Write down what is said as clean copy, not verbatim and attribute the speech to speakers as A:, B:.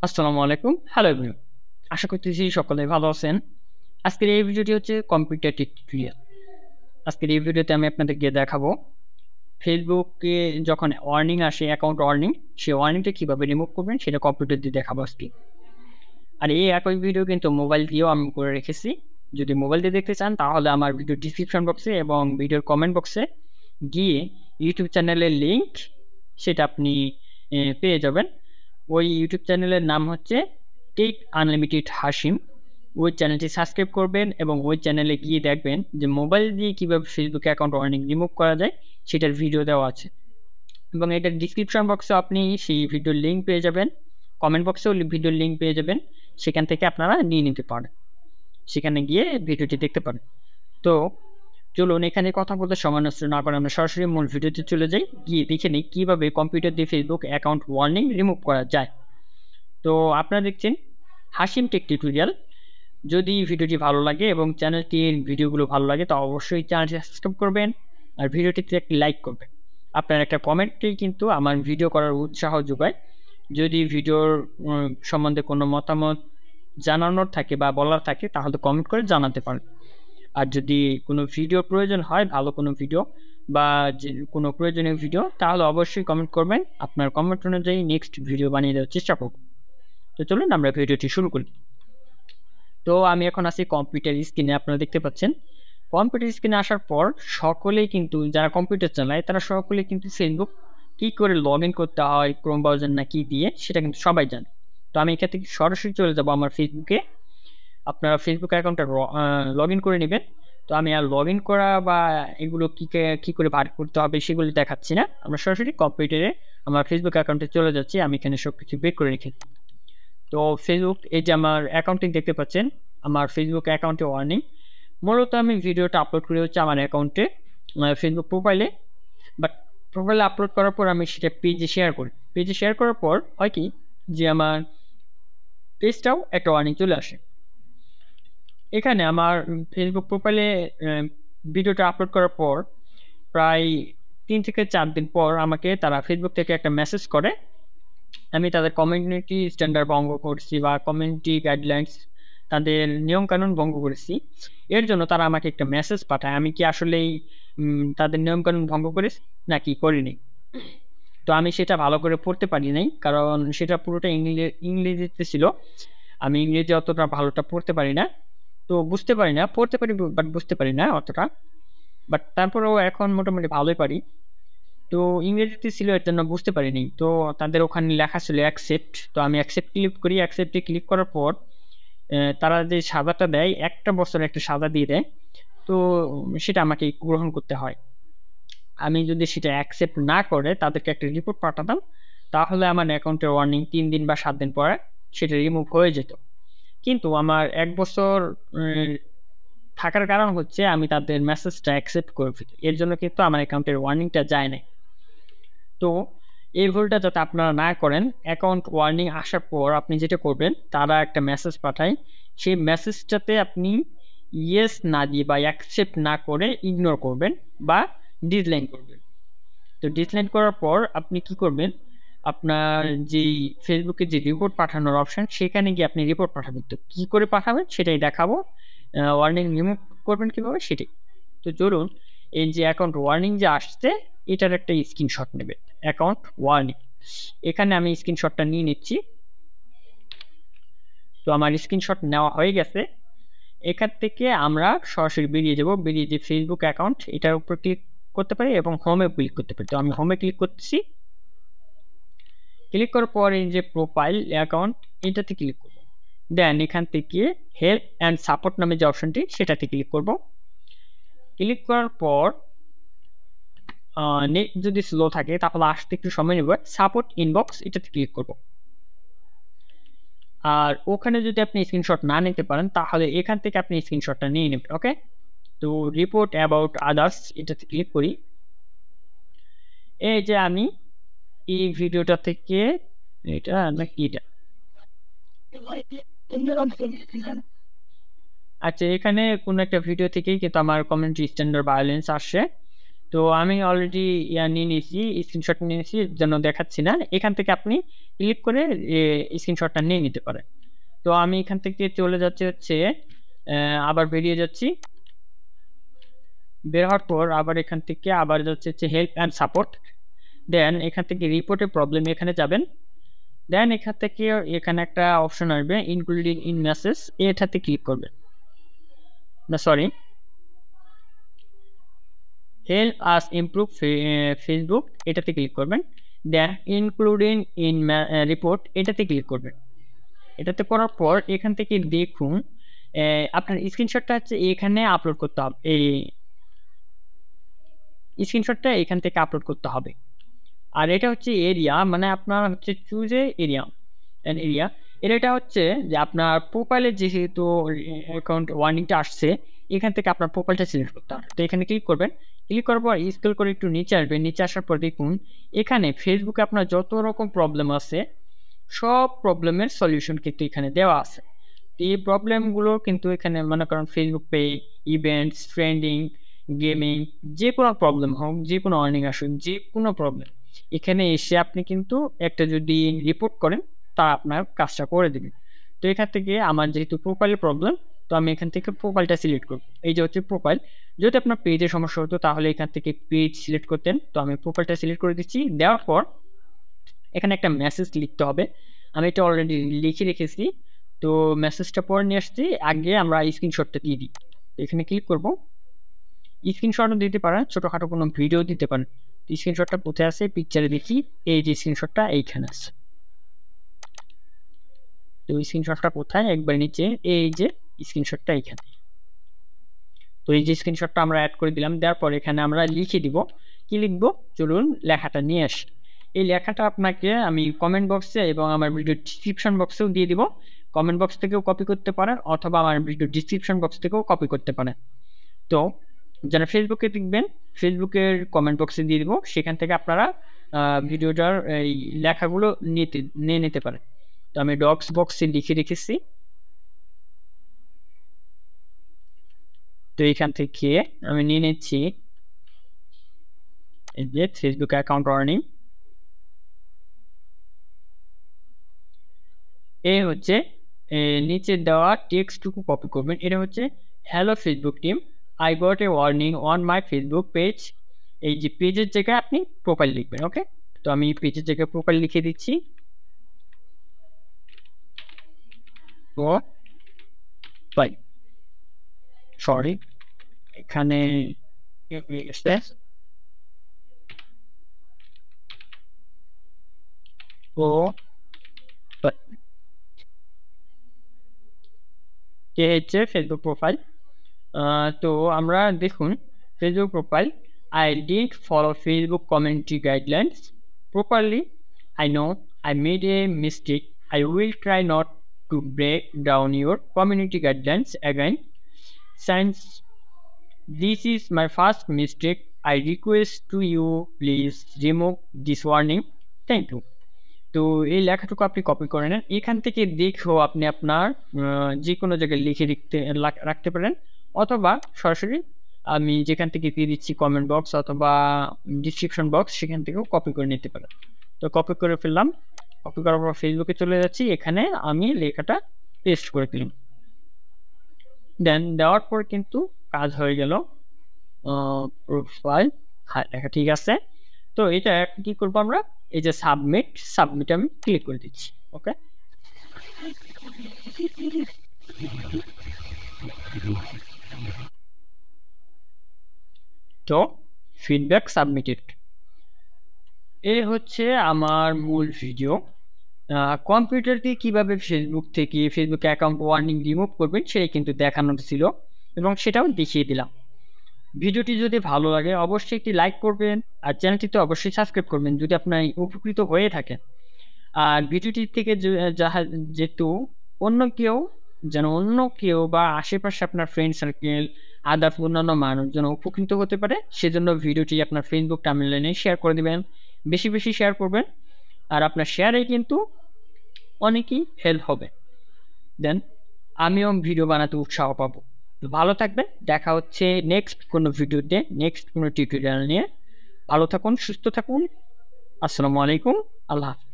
A: আসসালামু আলাইকুম। Hello everyone. আশা করতেছি সকলে ভালো আছেন। আজকের এই ভিডিওটি হচ্ছে কম্পিউটার টিউটোরিয়াল। আজকের এই ভিডিওতে আমি আপনাদেরকে দেখাবো ফেসবুকে যখন ওয়ার্নিং আসে, অ্যাকাউন্ট ওয়ার্নিং, সেই ওয়ার্নিংটা কীভাবে রিমুভ করবেন সেটা কম্পিউটার দিয়ে দেখাবো আজকে। আর এই একই ভিডিও কিন্তু মোবাইল দিয়েও আমি করে রেখেছি। যদি মোবাইল দিয়ে দেখতে চান তাহলে আমার ভিডিও ডিসক্রিপশন বক্সে এবং ভিডিওর কমেন্ট বক্সে গিয়ে ইউটিউব চ্যানেলের লিঙ্ক সেটা আপনি পেয়ে যাবেন। ওই ইউটিউব চ্যানেলের নাম হচ্ছে টেক আনলিমিটেড হাসিম। ওই চ্যানেলটি সাবস্ক্রাইব করবেন এবং ওই চ্যানেলে গিয়ে দেখবেন যে মোবাইল দিয়ে কীভাবে ফেসবুক অ্যাকাউন্ট ওয়ার্নিং রিমুভ করা যায় সেটার ভিডিও দেওয়া আছে। এবং এটার ডিসক্রিপশন বক্সে আপনি সেই ভিডিওর লিঙ্ক পেয়ে যাবেন, কমেন্ট বক্সেও ভিডিওর লিঙ্ক পেয়ে যাবেন। সেখান থেকে আপনারা নিয়ে নিতে পারেন, সেখানে গিয়ে ভিডিওটি দেখতে পারেন। তো চলুন এখানে কথা বলতে সময় নষ্ট না করে আমরা সরাসরি মূল ভিডিওতে চলে যাই, গিয়ে দেখে নিই কীভাবে কম্পিউটার দিয়ে ফেসবুক অ্যাকাউন্ট ওয়ার্নিং রিমুভ করা যায়। তো আপনারা দেখছেন হাসিম টেক টিউটোরিয়াল। যদি ভিডিওটি ভালো লাগে এবং চ্যানেলটির ভিডিওগুলো ভালো লাগে তো অবশ্যই চ্যানেলটি সাবস্ক্রাইব করবেন আর ভিডিওটিতে একটি লাইক করবেন। আপনার একটা কমেন্টই কিন্তু আমার ভিডিও করার উৎসাহ যোগায়। যদি ভিডিওর সম্বন্ধে কোনো মতামত জানানোর থাকে বা বলার থাকে তাহলে কমেন্ট করে জানাতে পারেন। আর যদি কোনো ভিডিও প্রয়োজন হয়, ভালো কোনো ভিডিও বা যে কোনো প্রয়োজনীয় ভিডিও, তাহলে অবশ্যই কমেন্ট করবেন। আপনার কমেন্ট অনুযায়ী নেক্সট ভিডিও বানিয়ে দেওয়ার চেষ্টা করব। তো চলুন আমরা ভিডিওটি শুরু করি। তো আমি এখন আছি কম্পিউটার স্ক্রিনে, আপনারা দেখতে পাচ্ছেন। কম্পিউটার স্ক্রিনে আসার পর সকলেই কিন্তু যারা কম্পিউটার চালায় তারা সকলেই কিন্তু ফেসবুক কী করে লগ ইন করতে হয়, ক্রোম ব্রাউজার না কি দিয়ে, সেটা কিন্তু সবাই জানে। তো আমি এখান থেকে সরাসরি চলে যাব আমার ফেসবুকে। আপনারা ফেসবুক অ্যাকাউন্টটা লগ ইন করে নেবেন। তো আমি আর লগ ইন করা বা এগুলো কী করে বার করতে হবে সেগুলো দেখাচ্ছি না। আমরা সরাসরি কম্পিউটারে আমার ফেসবুক অ্যাকাউন্টে চলে যাচ্ছি। আমি এখানে সব কিছু বের করে রেখেছি। তো ফেসবুক, এই যে আমার অ্যাকাউন্টটি দেখতে পাচ্ছেন, আমার ফেসবুক অ্যাকাউন্টে ওয়ার্নিং। মূলত আমি ভিডিওটা আপলোড করি হচ্ছে আমার অ্যাকাউন্টে, ফেসবুক প্রোফাইলে। বাট প্রোফাইলে আপলোড করার পর আমি সেটা পেজে শেয়ার করি। পেজে শেয়ার করার পর হয় কি যে আমার পেজটাও একটা ওয়ার্নিং চলে আসে। এখানে আমার ফেসবুক প্রোফাইলে ভিডিওটা আপলোড করার পর প্রায় 3 থেকে 4 দিন পর আমাকে তারা ফেসবুক থেকে একটা মেসেজ করে আমি তাদের কমিউনিটি স্ট্যান্ডার্ড ভঙ্গ করছি বা কমিউনিটি গাইডলাইন্স, তাদের নিয়মকানুন ভঙ্গ করেছি। এর জন্য তারা আমাকে একটা মেসেজ পাঠায়। আমি কি আসলেই তাদের নিয়মকানুন ভঙ্গ করেছি নাকি করিনি। তো আমি সেটা ভালো করে পড়তে পারি নাই, কারণ সেটা পুরোটা ইংরেজিতে ছিল। আমি ইংরেজি অতটা ভালোটা পড়তে পারি না, তো বুঝতে পারি না। পড়তে পারি বাট বুঝতে পারি না অতটা। বাট তারপরেও এখন মোটামুটি ভালোই পারি। তো ইংরেজিতে ছিল, এর জন্য বুঝতে পারিনি। তো তাদের ওখানে লেখা ছিল অ্যাকসেপ্ট। তো আমি অ্যাকসেপ্ট ক্লিক করি। অ্যাকসেপ্টে ক্লিক করার পর তারা যে সাজাটা দেয়, 1টা বছরের একটা সাজা দিয়ে দেয়। তো সেটা আমাকে গ্রহণ করতে হয়। আমি যদি সেটা অ্যাকসেপ্ট না করে তাদেরকে একটা রিপোর্ট পাঠাতাম, তাহলে আমার অ্যাকাউন্টের ওয়ার্নিং 3 দিন বা 7 দিন পরে সেটা রিমুভ হয়ে যেত। কিন্তু আমার 1 বছর থাকার কারণ হচ্ছে আমি তাদের মেসেজটা অ্যাকসেপ্ট করে ফেলি। এর জন্য কিন্তু আমার অ্যাকাউন্টের ওয়ার্নিংটা যায় নাই। তো এই ভুলটা যাতে আপনারা না করেন, অ্যাকাউন্ট ওয়ার্নিং আসার পর আপনি যেটা করবেন, তারা একটা মেসেজ পাঠায়। সেই মেসেজটাতে আপনি ইয়েস না দিয়ে বা অ্যাকসেপ্ট না করে ইগনোর করবেন বা ডিসলাইক করবেন। তো ডিসলাইক করার পর আপনি কি করবেন, আপনার যেই ফেসবুকে যে রিপোর্ট পাঠানোর অপশান, সেখানে গিয়ে আপনি রিপোর্ট পাঠাবেন। তো কী করে পাঠাবেন সেটাই দেখাবো। ওয়ার্নিং রিমুভ করবেন কীভাবে সেটাই। তো চলুন, এই যে অ্যাকাউন্ট ওয়ার্নিং যে আসছে এটার একটা স্ক্রিনশট নেবেন। অ্যাকাউন্ট ওয়ার্নিং, এখানে আমি স্ক্রিনশটটা নিয়ে নিচ্ছি। তো আমার স্ক্রিনশট নেওয়া হয়ে গেছে। এখান থেকে আমরা সরাসরি বেরিয়ে যাব। বেরিয়ে যে ফেসবুক অ্যাকাউন্ট এটার উপর ক্লিক করতে পারি এবং হোমে ক্লিক করতে পারি। তো আমি হোমে ক্লিক করতেছি। ক্লিক করার পর এই যে প্রোফাইল অ্যাকাউন্ট এটাতে ক্লিক করব। দেন এখান থেকে হেল্প অ্যান্ড সাপোর্ট নামে যে অপশনটি সেটাতে ক্লিক করব। ক্লিক করার পর নেট যদি স্লো থাকে তাহলে আসতে একটু সময় নেব। সাপোর্ট ইনবক্স এটাতে ক্লিক করব। আর ওখানে যদি আপনি স্ক্রিনশট না নিতে পারেন তাহলে এখান থেকে আপনি স্ক্রিনশটটা নিয়ে নেবেন। ওকে, তো রিপোর্ট অ্যাবাউট আদার্স এটাতে ক্লিক করি। এই যে আমি এই ভিডিওটা থেকে, এটা নাকি এটা, আচ্ছা এখানে কোনো একটা ভিডিও থেকেই কিন্তু আমার কমিউনিটি স্ট্যান্ডার্ড ভায়োলেন্স আসছে। তো আমি অলরেডি নিয়ে নিয়েছি, স্ক্রিনশট নিয়ে নিয়েছি, যেন দেখাচ্ছি না। এখান থেকে আপনি ক্লিক করে স্ক্রিনশটটা নিয়ে নিতে পারেন। তো আমি এখান থেকে চলে যাচ্ছি হচ্ছে আবার বেরিয়ে যাচ্ছি। বের হওয়ার পর আবার এখান থেকে আবার যাচ্ছে হচ্ছে হেল্প অ্যান্ড সাপোর্ট। দেন এখান থেকে রিপোর্টের প্রবলেম এখানে যাবেন। দেন এখান থেকে এখানে একটা অপশন আসবে ইনক্লুডিং ইন মেসেজ, এটাতে ক্লিক করবেন। না sorry, help us improve Facebook, এটাতে ক্লিক করবেন। দেন ইনক্লুডিং ইন রিপোর্ট, এটাতে ক্লিক করবেন। এটাতে করার পর এখান থেকে দেখুন আপনার স্ক্রিনশটটা হচ্ছে এখানে আপলোড করতে হবে। এই স্ক্রিনশটটা এখান থেকে আপলোড করতে হবে। আর এটা হচ্ছে এরিয়া, মানে আপনার হচ্ছে চুজ এরিয়া অ্যান্ড এরিয়া। এটা হচ্ছে যে আপনার প্রোফাইলের যেহেতু অ্যাকাউন্ট ওয়ার্নিংটা আসছে, এখান থেকে আপনার প্রোফাইলটা সিলেক্ট করতে হবে। তো এখানে ক্লিক করবেন। ক্লিক করার পর স্ক্রল করে একটু নিচে আসবেন। নিচে আসার পর দেখুন এখানে ফেসবুকে আপনার যত রকম প্রবলেম আছে সব প্রবলেমের সলিউশন কিন্তু এখানে দেওয়া আছে। এই প্রবলেমগুলো কিন্তু এখানে মনে করেন Facebook pay, events, trending, gaming, যে কোনো প্রবলেম হোক, যে কোনো আর্নিং আসুক, যে কোনো প্রবলেম এখানে এসে আপনি কিন্তু একটা যদি রিপোর্ট করেন তা আপনার কাজটা করে দেবে। তো এখান থেকে আমার যেহেতু প্রোফাইলের প্রবলেম, তো আমি এখান থেকে প্রোফাইলটা সিলেক্ট করব। এই যে হচ্ছে প্রোফাইল। যদি আপনার পেজে সমস্যা হতো তাহলে এখান থেকে পেজ সিলেক্ট করতেন। তো আমি প্রোফাইলটা সিলেক্ট করে দিচ্ছি। দেওয়ার পর এখানে একটা মেসেজ লিখতে হবে। আমি এটা অলরেডি লিখে রেখেছি। তো মেসেজটা পরে নিয়ে আসছি, আগে আমরা স্ক্রিনশটটা দিয়ে দিই। এখানে ক্লিক করব। স্ক্রিনশটও দিতে পারেন, ছোটোখাটো কোনো ভিডিও দিতে পারেন। স্ক্রিনশটটা কোথায় আছে পিকচারে দেখি, এই যে স্ক্রিনশটটা এইখানে আছে। তো স্ক্রিনশটটা কোথায়, একবার নিচে, এই যে স্ক্রিনশটটা এইখানে। তো এই যে স্ক্রিনশটটা আমরা অ্যাড করে দিলাম। দেওয়ার পর এখানে আমরা লিখে দিব। কি লিখবো, চলুন লেখাটা নিয়ে আসি। এই লেখাটা আপনাকে আমি কমেন্ট বক্সে এবং আমার ভিডিও ডিসক্রিপশন বক্সেও দিয়ে দিব। কমেন্ট বক্স থেকেও কপি করতে পারেন অথবা আমার ভিডিও ডিসক্রিপশন বক্স থেকেও কপি করতে পারেন। তো যারা ফেসবুকে দেখবেন, ফেসবুকের কমেন্ট বক্সে দিয়ে দিব, সেখান থেকে আপনারা ভিডিওটার এই লেখাগুলো নিয়ে নিতে পারেন। তো আমি ডক্স বক্সে লিখে রেখেছি। তো এখান থেকে আমি নিয়ে নিচ্ছি এই যে ফেসবুক অ্যাকাউন্ট ওয়ার্নিং। এই হচ্ছে নিচে দেওয়া টেক্সটটুকু কপি করবেন। এটা হচ্ছে hello Facebook team, I got a warning on my Facebook page. এই যে পেজের জায়গায় আপনি প্রোফাইল লিখবেন। ওকে, তো আমি পেজের জায়গায় প্রোফাইল লিখে দিচ্ছি। সরি, এখানে ও কে হচ্ছে ফেসবুক প্রোফাইল। তো আমরা দেখুন Facebook profile, I did follow Facebook community guidelines properly, I know I made a mistake, I will try not to break down your community guidelines again, since this is my first mistake, I request to you please remove this warning, thank you. তো এই লেখাটুকু আপনি copy করে নেন। এখান থেকে দেখেও আপনি আপনার যে কোনো জায়গায় লিখে রাখতে পারেন, অথবা সরাসরি আমি যেখান থেকে দিয়ে দিচ্ছি কমেন্ট বক্স অথবা ডিসক্রিপশন বক্স, সেখান থেকেও কপি করে নিতে পারেন। তো কপি করে ফেললাম। কপি করার পর ফেসবুকে চলে যাচ্ছি, এখানে আমি লেখাটা পেস্ট করে দিলাম। দেন দেওয়ার পর কিন্তু কাজ হয়ে গেল। প্রোফাইল, হ্যাঁ লেখা ঠিক আছে। তো এটা কি করবো আমরা, এই যে সাবমিট আমি ক্লিক করে দিচ্ছি। ওকে, তো ফিডব্যাক সাবমিটেড। এই হচ্ছে আমার মূল ভিডিও। কম্পিউটার দিয়ে কীভাবে ফেসবুক থেকে ফেসবুক অ্যাকাউন্ট ওয়ার্নিং রিমুভ করবেন সেটাই কিন্তু দেখানো ছিল এবং সেটাও দেখিয়ে দিলাম। ভিডিওটি যদি ভালো লাগে অবশ্যই একটি লাইক করবেন আর চ্যানেলটিতে অবশ্যই সাবস্ক্রাইব করবেন যদি আপনার উপকৃত হয়ে থাকেন। আর ভিডিওটি থেকে যেহেতু অন্য কেউ বা আশেপাশে আপনার ফ্রেন্ড সার্কেল, আদার্স অন্যান্য মানুষ যেন উপকৃত হতে পারে, সেজন্য ভিডিওটি আপনার ফেসবুক টাইমলাইনে শেয়ার করে দেবেন। বেশি বেশি শেয়ার করবেন, আর আপনার শেয়ারে কিন্তু অনেকই হেল্প হবে। দেন আমিও ভিডিও বানাতে উৎসাহ পাবো। তো ভালো থাকবেন, দেখা হচ্ছে নেক্সট কোনো ভিডিওতে, নেক্সট কোনো টিউটোরিয়াল নিয়ে। ভালো থাকুন, সুস্থ থাকুন। আসসালামু আলাইকুম, আল্লাহ হাফেজ।